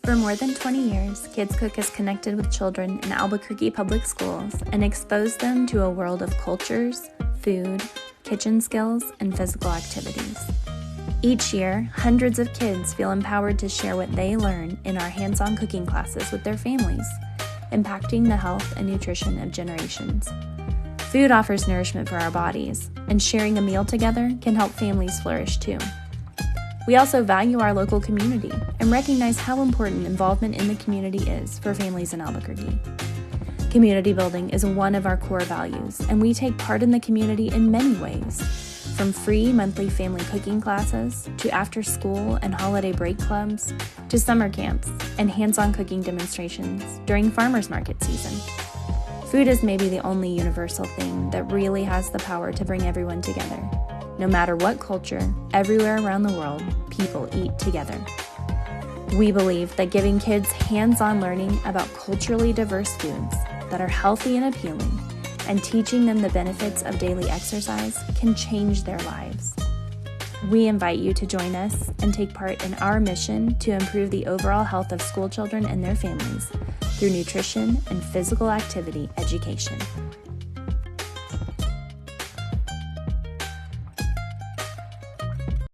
For more than 20 years, Kids Cook has connected with children in Albuquerque public schools and exposed them to a world of cultures, food, kitchen skills, and physical activities. Each year, hundreds of kids feel empowered to share what they learn in our hands-on cooking classes with their families, impacting the health and nutrition of generations. Food offers nourishment for our bodies, and sharing a meal together can help families flourish too. We also value our local community and recognize how important involvement in the community is for families in Albuquerque. Community building is one of our core values, and we take part in the community in many ways, from free monthly family cooking classes to after-school and holiday break clubs to summer camps and hands-on cooking demonstrations during farmers market season. Food is maybe the only universal thing that really has the power to bring everyone together. No matter what culture, everywhere around the world, people eat together. We believe that giving kids hands-on learning about culturally diverse foods that are healthy and appealing and teaching them the benefits of daily exercise can change their lives. We invite you to join us and take part in our mission to improve the overall health of school children and their families through nutrition and physical activity education.